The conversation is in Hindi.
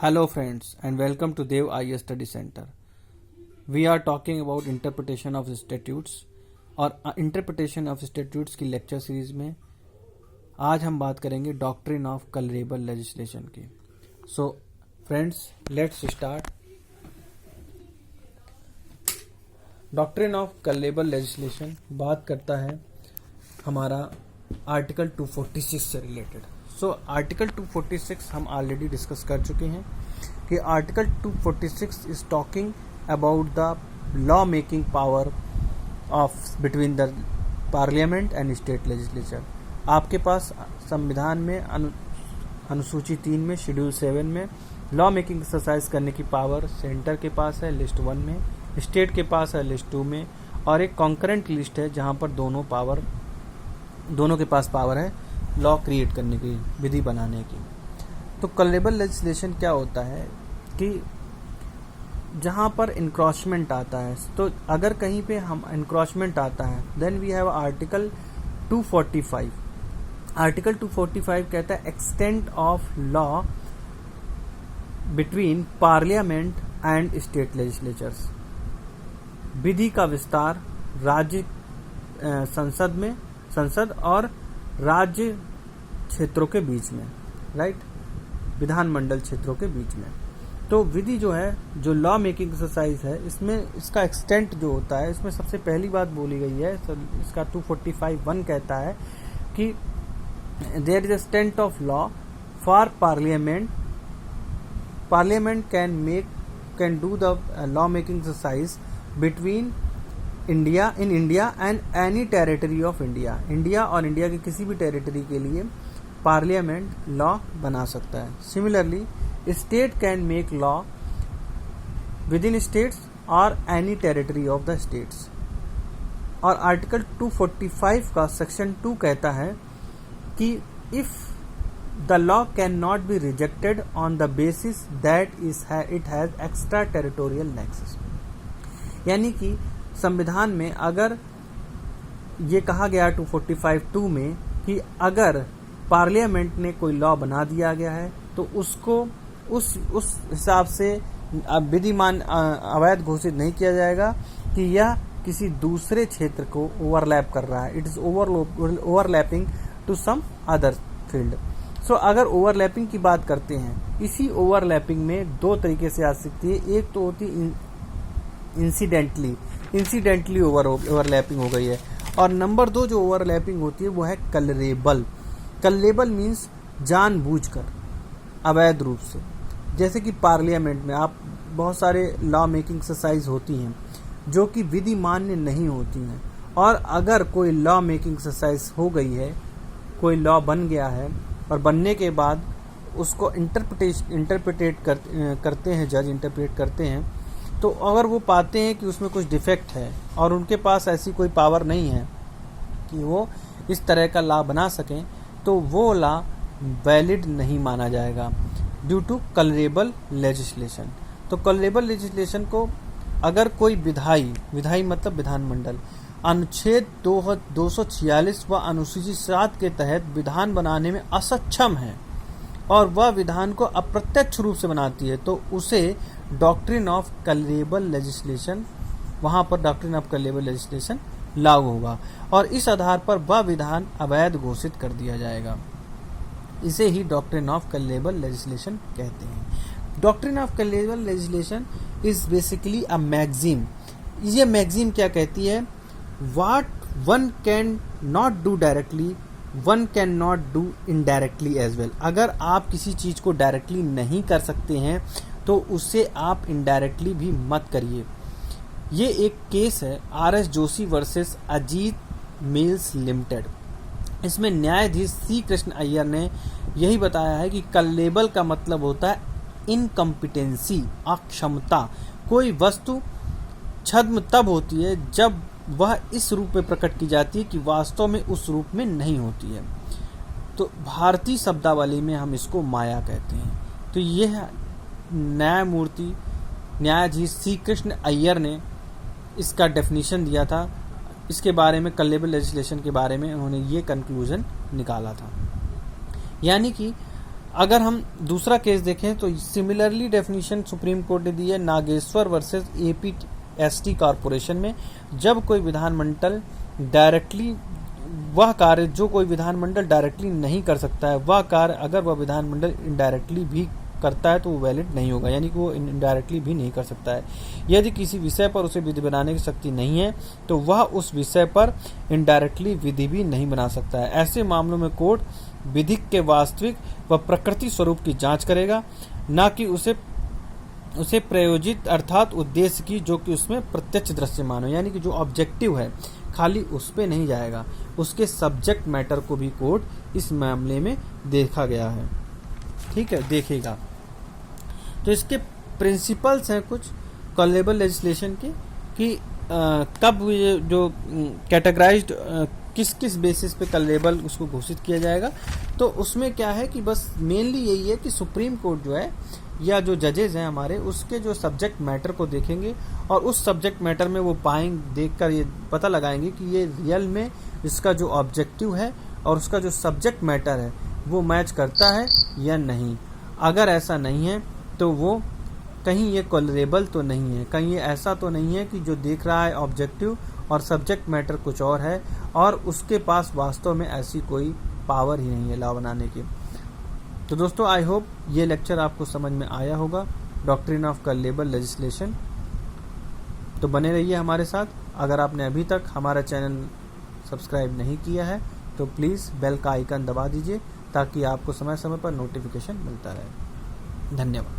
Hello friends and welcome to Dev IAS Study Center. We are talking about interpretation of statutes और इंटरप्रिटेशन ऑफ स्टैट्यूट्स की लेक्चर सीरीज में आज हम बात करेंगे डॉक्ट्रिन ऑफ कलरेबल लेजिस्लेशन की. So friends, let's start. Doctrine of colourable legislation बात करता है हमारा आर्टिकल 246 से रिलेटेड. सो आर्टिकल 246 हम ऑलरेडी डिस्कस कर चुके हैं कि article 246 is talking about the law making power of between the parliament and state legislature. आपके पास संविधान में अनुसूची 3 में शेड्यूल 7 में लॉ मेकिंग एक्सरसाइज करने की पावर सेंटर के पास है लिस्ट 1 में, स्टेट के पास है लिस्ट 2 में, और एक कॉन्करेंट लिस्ट है जहां पर दोनों के पास पावर है लॉ क्रिएट करने की, विधि बनाने की. तो कलरेबल लेजिस्लेशन क्या होता है कि जहां पर इंक्रोचमेंट आता है, तो अगर कहीं पे हम इंक्रोचमेंट आता है then we have article 245. Article 245 कहता है extent of law between parliament and state legislatures. विधि का विस्तार राज्य संसद और राज्य क्षेत्रों के बीच में, राइट, विधानमंडल क्षेत्रों के बीच में. तो विधि जो है, जो लॉ मेकिंग एक्सरसाइज है, इसमें इसका एक्सटेंट जो होता है, इसमें सबसे पहली बात बोली गई है. इसका 245(1) कहता है कि there is extent of law for parliament can do the law making exercise between India and any territory of India. India और इंडिया की किसी भी टेरिटरी के लिए पार्लियामेंट लॉ बना सकता है. Similarly state can make law within states और any territory of the states. और आर्टिकल 245 का सेक्शन 2 कहता है कि if the law can not be rejected on the basis that it has extra territorial nexus. यानी कि संविधान में अगर ये कहा गया 245(2) में कि अगर पार्लियामेंट ने कोई लॉ बना दिया गया है तो उसको उस हिसाब से विधिमान अवैध घोषित नहीं किया जाएगा कि यह किसी दूसरे क्षेत्र को ओवरलैप कर रहा है. It is overlapping to some other field. So अगर ओवरलैपिंग की बात करते हैं, इसी ओवरलैपिंग में दो तरीके से आ सकती है. एक तो होती इंसिडेंटली ओवरलैपिंग हो गई है, और नंबर 2 जो ओवरलैपिंग होती है वो है कलरेबल. कलरेबल मीन्स जानबूझकर अवैध रूप से. जैसे कि पार्लियामेंट में आप बहुत सारे लॉ मेकिंग एक्सरसाइज होती हैं जो कि विधि मान्य नहीं होती हैं, और अगर कोई लॉ मेकिंग एक्सरसाइज हो गई है, कोई लॉ बन गया है और बनने के बाद उसको इंटरप्रेट करते हैं, जज इंटरप्रेट करते हैं, तो अगर वो पाते हैं कि उसमें कुछ डिफेक्ट है और उनके पास ऐसी कोई पावर नहीं है कि वो इस तरह का लॉ बना सकें, तो वो लॉ वैलिड नहीं माना जाएगा ड्यू टू कलरेबल लेजिस्लेशन. तो कलरेबल लेजिस्लेशन को अगर कोई विधायी मतलब विधानमंडल अनुच्छेद 246 व अनुसूची 7 के तहत विधान बनाने में असक्षम है और वह विधान को अप्रत्यक्ष रूप से बनाती है, तो उसे डॉक्ट्रिन ऑफ कलरेबल लेजिस्लेशन, वहां पर डॉक्ट्रिन ऑफ कलरेबल लेजिस्लेशन लागू होगा और इस आधार पर वह विधान अवैध घोषित कर दिया जाएगा. इसे ही डॉक्ट्रिन ऑफ कलरेबल लेजिस्लेशन कहते हैं. Doctrine of colourable legislation is basically a maxim. ये मैगजीम क्या कहती है? What one can not do directly, one can not do indirectly as well. अगर आप किसी चीज को डायरेक्टली नहीं कर सकते हैं तो उससे आप इनडायरेक्टली भी मत करिए. ये एक केस है RS Joshi versus Ajit mills limited. इसमें न्यायाधीश C कृष्ण अय्यर ने यही बताया है कि कलरेबल का मतलब होता है इनकम्पिटेंसी, अक्षमता. कोई वस्तु छद्म तब होती है जब वह इस रूप में प्रकट की जाती है कि वास्तव में उस रूप में नहीं होती है. तो भारतीय शब्दावली में हम इसको माया कहते हैं. तो यह न्यायाधीश C कृष्ण अय्यर ने इसका डेफिनेशन दिया था. इसके बारे में कलरेबल लेजिस्लेशन के बारे में उन्होंने ये कंक्लूजन निकाला था. यानी कि अगर हम दूसरा केस देखें तो सिमिलरली डेफिनेशन सुप्रीम कोर्ट ने दी है नागेश्वर वर्सेस APST कॉरपोरेशन में। जब कोई विधानमंडल डायरेक्टली वह कार्य जो कोई विधानमंडल डायरेक्टली नहीं कर सकता है, वह कार्य अगर वह विधानमंडल इनडायरेक्टली भी करता है तो वो वैलिड नहीं होगा, यानी कि वो इनडायरेक्टली भी नहीं कर सकता है। यदि किसी विषय पर उसे विधि बनाने की शक्ति नहीं है तो वह उस विषय पर इनडायरेक्टली विधि भी नहीं बना सकता है। ऐसे मामलों में कोर्ट विधिक के वास्तविक व प्रकृति स्वरूप की जांच करेगा, न कि उसे प्रयोजित अर्थात उद्देश्य की, जो कि उसमें प्रत्यक्ष दृश्यमान हो, यानी कि जो ऑब्जेक्टिव है खाली उस पे नहीं जाएगा, उसके सब्जेक्ट मैटर को भी कोर्ट इस मामले में देखा गया है। ठीक है, देखेगा। तो इसके प्रिंसिपल्स हैं कुछ कॉलेबल लेजिस्लेशन के कि कब ये जो कैटेगराइज्ड किस किस बेसिस पे कॉलेबल उसको घोषित किया जाएगा। तो उसमें क्या है कि बस मेनली यही है कि सुप्रीम कोर्ट जो है या जो जजेज हैं हमारे, उसके जो सब्जेक्ट मैटर को देखेंगे और उस सब्जेक्ट मैटर में वो पाएंगे, देखकर ये पता लगाएंगे कि ये रियल में इसका जो ऑब्जेक्टिव है और उसका जो सब्जेक्ट मैटर है वो मैच करता है या नहीं। अगर ऐसा नहीं है तो वो कहीं ये कॉलरेबल तो नहीं है, कहीं ये ऐसा तो नहीं है कि जो देख रहा है ऑब्जेक्टिव और सब्जेक्ट मैटर कुछ और है और उसके पास वास्तव में ऐसी कोई पावर ही नहीं है लॉ बनाने की। तो दोस्तों, आई होप ये लेक्चर आपको समझ में आया होगा, डॉक्ट्रिन ऑफ कॉलेबल लेजिस्लेशन। तो बने रहिए हमारे साथ। अगर आपने अभी तक हमारा चैनल सब्सक्राइब नहीं किया है तो प्लीज़ बेल का आइकन दबा दीजिए ताकि आपको समय समय पर नोटिफिकेशन मिलता रहे। धन्यवाद।